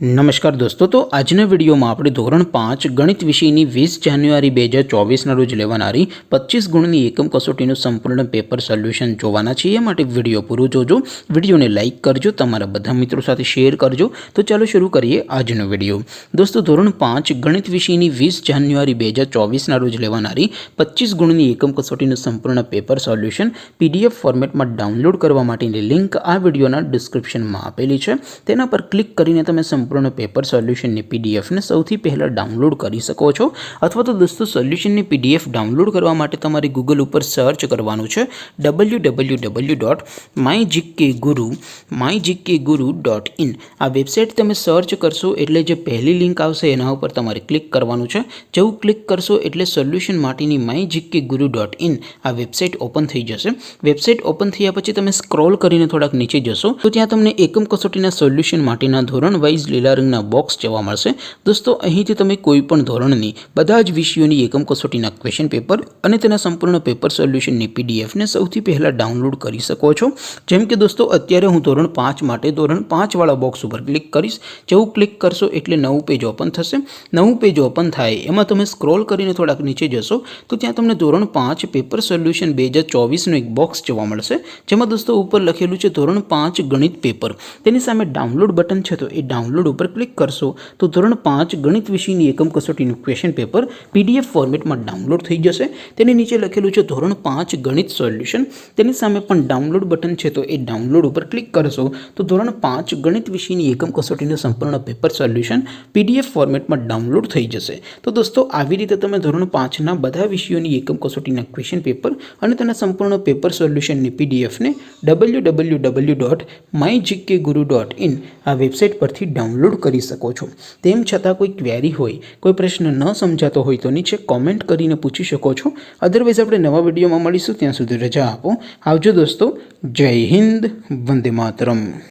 नमस्कार दोस्तों, तो આજના વિડીયોમાં આપણે ધોરણ 5 ગણિત વિષયની 20 જાન્યુઆરી 2024ના રોજ લેવાનારી 25 ગુણની એકમ કસોટીનું સંપૂર્ણ પેપર સોલ્યુશન જોવાના છીએ। માટે વિડીયો પૂરો જોજો, વિડીયોને લાઇક કરજો, તમારા બધા મિત્રો સાથે શેર કરજો। તો ચાલો શરૂ કરીએ આજનો વિડીયો। દોસ્તો, ધોરણ 5 ગણિત વિષયની 20 જાન્યુઆરી 2024ના રોજ લેવાનારી 25 ગુણની એકમ કસોટીનું સંપૂર્ણ પેપર સોલ્યુશન પીડીએફ ફોર્મેટમાં ડાઉનલોડ કરવા માટેની લિંક આ વિડીયોના ડિસ્ક્રિપ્શનમાં આપેલી છે। તેના પર ક્લિક કરીને તમે संपूर्ण पेपर सोल्यूशन ने पीडीएफ ने सौथी पहला डाउनलॉड करी सको छो। अथवा तो दोस्तों सोल्यूशन ने पीडीएफ डाउनलॉड करवा माटे तमारे गूगल पर सर्च करवानुं छे www.mygkguru.in। आ वेबसाइट तमे सर्च करशो एटले जे पहली लिंक आवशे एना उपर तमारे क्लिक करवानुं छे। जेवुं क्लिक करशो एटले सोल्यूशन माटेनी mygkguru.in आ वेबसाइट ओपन थई जशे। वेबसाइट ओपन थया पछी तमे स्क्रॉल करीने थोड़ाक नीचे जशो तो त्यां तमने एकम कसोटीना सोल्यूशन माटेना धोरण वाइज લીલા રંગના બોક્સ જોવા મળશે। દોસ્તો, અહીંથી તમે કોઈ પણ ધોરણની બધા જ વિષયોની એકમ કસોટીના ક્વેશ્ચન પેપર અને તેના સંપૂર્ણ પેપર સોલ્યુશનની પીડીએફને સૌથી પહેલા ડાઉનલોડ કરી શકો છો। જેમ કે દોસ્તો, અત્યારે હું ધોરણ 5 માટે ધોરણ 5 વાળા બોક્સ ઉપર ક્લિક કરીશ। જેવું ક્લિક કરશો એટલે નવું પેજ ઓપન થશે। નવું પેજ ઓપન થાય એમાં તમે સ્ક્રોલ કરીને થોડાક નીચે જશો તો ત્યાં તમને ધોરણ 5 પેપર સોલ્યુશન 2024નું એક બોક્સ જોવા મળશે। જેમાં દોસ્તો ઉપર લખેલું છે ધોરણ 5 ગણિત પેપર। તેની સામે ડાઉનલોડ બટન છે તો એ ડાઉનલોડ पर क्लिक करशो तो धोरण 5 गणित विषयनी एकम कसोटीનું क्वेश्चन पेपर पीडीएफ फॉर्मेटમાં ડાઉનલોડ થઈ જશે। તેની નીચે લખેલું છે ધોરણ 5 ગણિત સોલ્યુશન। તેની સામે પણ ડાઉનલોડ બટન છે તો એ ડાઉનલોડ ઉપર ક્લિક કરશો તો ધોરણ 5 ગણિત વિષયની એકમ કસોટીનું સંપૂર્ણ પેપર સોલ્યુશન પીડીએફ ફોર્મેટમાં ડાઉનલોડ થઈ જશે। તો દોસ્તો, આવી રીતે તમે ધોરણ 5 ના બધા વિષયોની એકમ કસોટીના ક્વેશ્ચન પેપર અને તેના સંપૂર્ણ પેપર સોલ્યુશનની પીડીએફ ને www.mygkguru.in આ વેબસાઇટ પરથી डाउनलॉड करी सको छो। तेम छतां कोई क्वेरी होय, कोई प्रश्न न समझातो होय तो नीचे कॉमेंट करीने पूछी शको छो। अदरवाइज आपणे नवा विडियोमां मळीशुं, त्यां सुधी रजा आपो। आवजो दोस्तों। जय हिंद, वंदे मातरम।